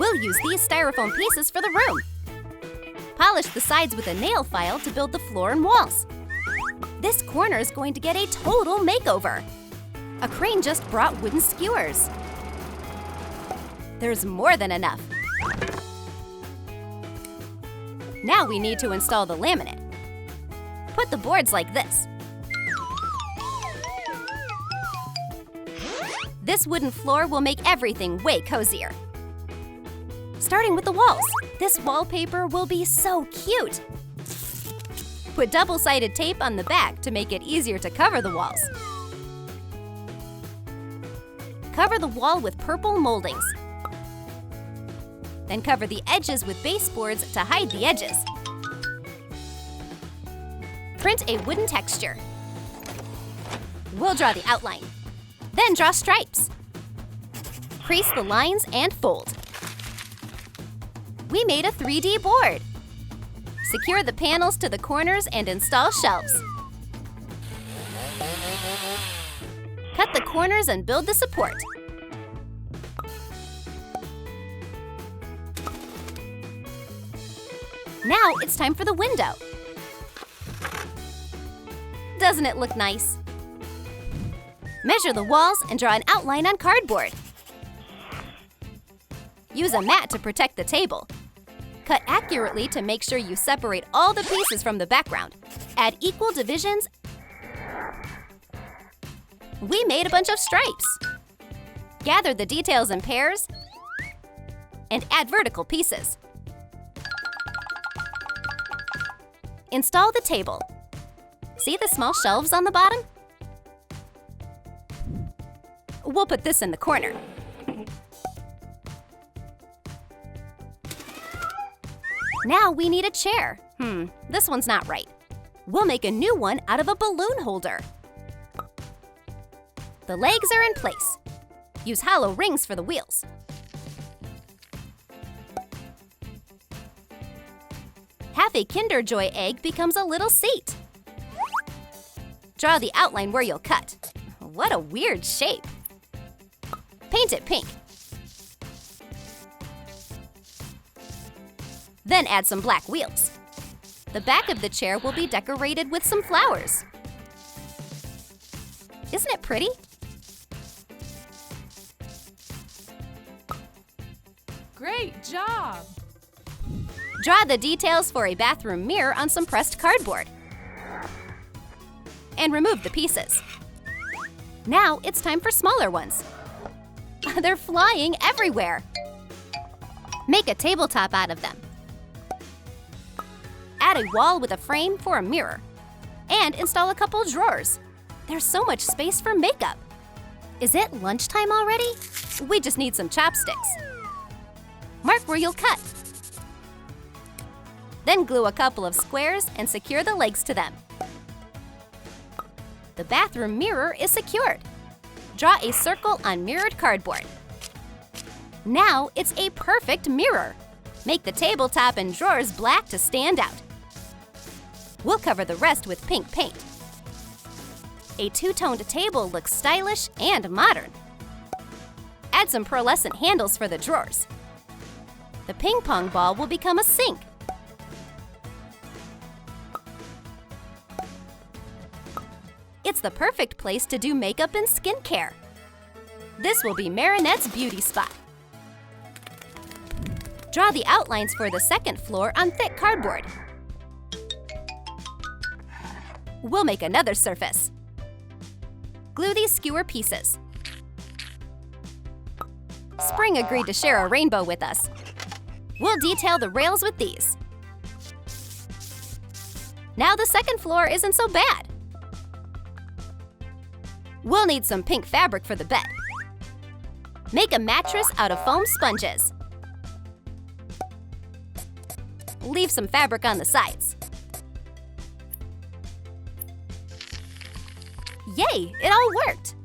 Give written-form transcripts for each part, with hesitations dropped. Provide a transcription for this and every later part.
We'll use these styrofoam pieces for the room. Polish the sides with a nail file to build the floor and walls. This corner is going to get a total makeover. A crane just brought wooden skewers. There's more than enough. Now we need to install the laminate. Put the boards like this. This wooden floor will make everything way cozier. Starting with the walls, this wallpaper will be so cute. Put double-sided tape on the back to make it easier to cover the walls. Cover the wall with purple moldings. Then cover the edges with baseboards to hide the edges. Print a wooden texture. We'll draw the outline. Then draw stripes. Crease the lines and fold. We made a 3D board. Secure the panels to the corners and install shelves. Cut the corners and build the support. Now it's time for the window. Doesn't it look nice? Measure the walls and draw an outline on cardboard. Use a mat to protect the table. Cut accurately to make sure you separate all the pieces from the background. Add equal divisions. We made a bunch of stripes. Gather the details in pairs and add vertical pieces. Install the table. See the small shelves on the bottom? We'll put this in the corner. Now we need a chair. This one's not right. We'll make a new one out of a balloon holder. The legs are in place. Use hollow rings for the wheels. Half a Kinder Joy egg becomes a little seat. Draw the outline where you'll cut. What a weird shape. Paint it pink. Then add some black wheels. The back of the chair will be decorated with some flowers. Isn't it pretty? Great job! Draw the details for a bathroom mirror on some pressed cardboard. And remove the pieces. Now it's time for smaller ones. They're flying everywhere. Make a tabletop out of them. Add a wall with a frame for a mirror. And install a couple drawers. There's so much space for makeup. Is it lunchtime already? We just need some chopsticks. Mark where you'll cut. Then glue a couple of squares and secure the legs to them. The bathroom mirror is secured. Draw a circle on mirrored cardboard. Now it's a perfect mirror. Make the tabletop and drawers black to stand out. We'll cover the rest with pink paint. A two-toned table looks stylish and modern. Add some pearlescent handles for the drawers. The ping pong ball will become a sink. It's the perfect place to do makeup and skincare. This will be Marinette's beauty spot. Draw the outlines for the second floor on thick cardboard. We'll make another surface. Glue these skewer pieces. Spring agreed to share a rainbow with us. We'll detail the rails with these. Now the second floor isn't so bad. We'll need some pink fabric for the bed. Make a mattress out of foam sponges. Leave some fabric on the sides. Yay, it all worked!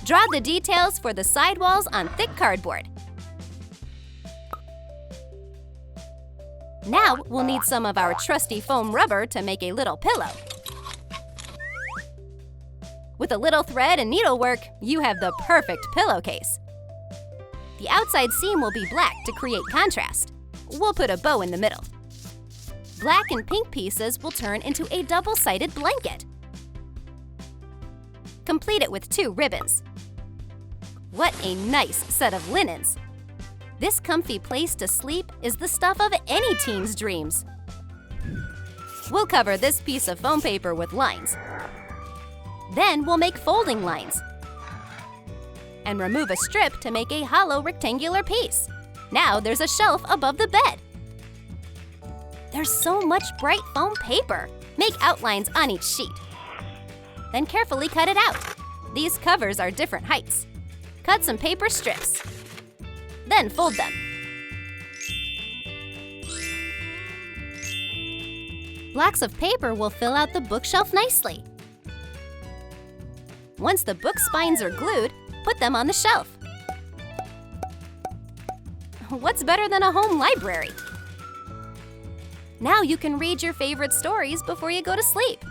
Draw the details for the sidewalls on thick cardboard. Now we'll need some of our trusty foam rubber to make a little pillow. With a little thread and needlework, you have the perfect pillowcase. The outside seam will be black to create contrast. We'll put a bow in the middle. Black and pink pieces will turn into a double-sided blanket. Complete it with 2 ribbons. What a nice set of linens! This comfy place to sleep is the stuff of any teen's dreams. We'll cover this piece of foam paper with lines. Then we'll make folding lines. And remove a strip to make a hollow rectangular piece. Now there's a shelf above the bed. There's so much bright foam paper. Make outlines on each sheet. Then carefully cut it out. These covers are different heights. Cut some paper strips. Then fold them. Blocks of paper will fill out the bookshelf nicely. Once the book spines are glued, put them on the shelf. What's better than a home library? Now you can read your favorite stories before you go to sleep.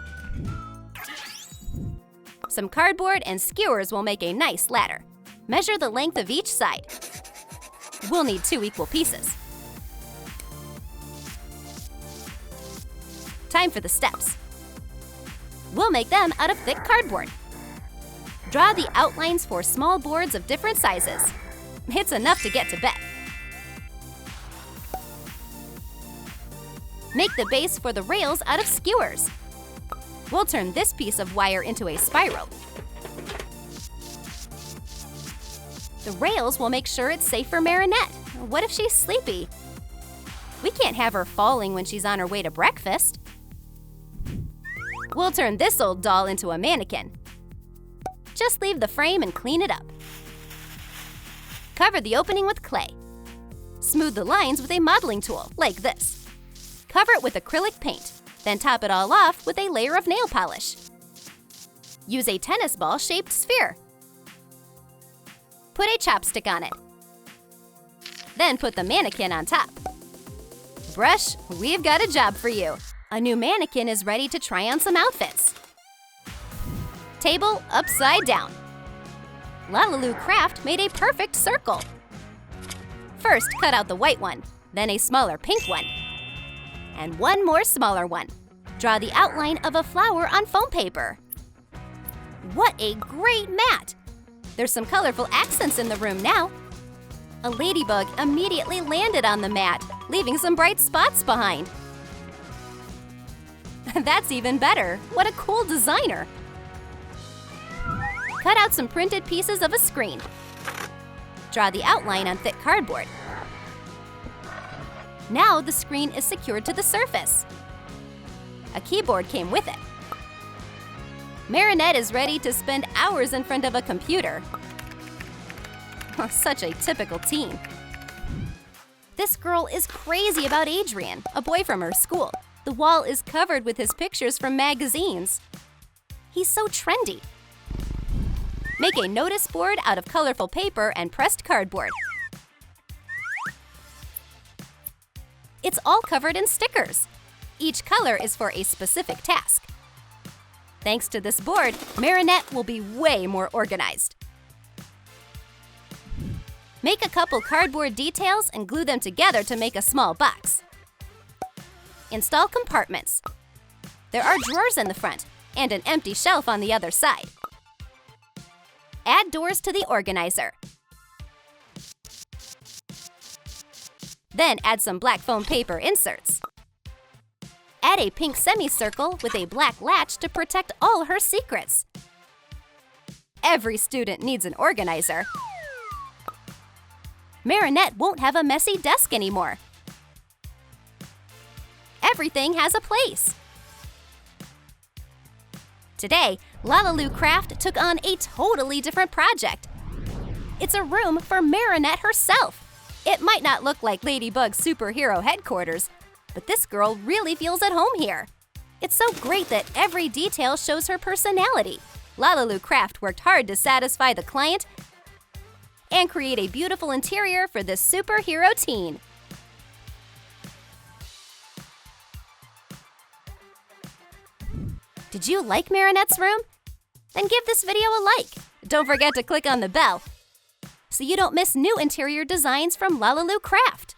Some cardboard and skewers will make a nice ladder. Measure the length of each side. We'll need 2 equal pieces. Time for the steps. We'll make them out of thick cardboard. Draw the outlines for small boards of different sizes. It's enough to get to bed. Make the base for the rails out of skewers. We'll turn this piece of wire into a spiral. The rails will make sure it's safe for Marinette. What if she's sleepy? We can't have her falling when she's on her way to breakfast. We'll turn this old doll into a mannequin. Just leave the frame and clean it up. Cover the opening with clay. Smooth the lines with a modeling tool, like this. Cover it with acrylic paint, then top it all off with a layer of nail polish. Use a tennis ball-shaped sphere. Put a chopstick on it. Then put the mannequin on top. Brush, we've got a job for you. A new mannequin is ready to try on some outfits. Table upside down. Ladybug Craft made a perfect circle. First, cut out the white one, then a smaller pink one, and one more smaller one. Draw the outline of a flower on foam paper. What a great mat! There's some colorful accents in the room now. A ladybug immediately landed on the mat, leaving some bright spots behind. That's even better. What a cool designer! Cut out some printed pieces of a screen. Draw the outline on thick cardboard. Now the screen is secured to the surface. A keyboard came with it. Marinette is ready to spend hours in front of a computer. Such a typical teen. This girl is crazy about Adrien, a boy from her school. The wall is covered with his pictures from magazines. He's so trendy. Make a notice board out of colorful paper and pressed cardboard. It's all covered in stickers. Each color is for a specific task. Thanks to this board, Marinette will be way more organized. Make a couple cardboard details and glue them together to make a small box. Install compartments. There are drawers in the front and an empty shelf on the other side. Add doors to the organizer. Then add some black foam paper inserts. Add a pink semicircle with a black latch to protect all her secrets. Every student needs an organizer. Marinette won't have a messy desk anymore. Everything has a place. Today, Ladybug Craft took on a totally different project. It's a room for Marinette herself. It might not look like Ladybug's superhero headquarters, but this girl really feels at home here. It's so great that every detail shows her personality. Ladybug Craft worked hard to satisfy the client and create a beautiful interior for this superhero teen. Did you like Marinette's room? Then give this video a like. Don't forget to click on the bell so you don't miss new interior designs from Lalaaloo Craft.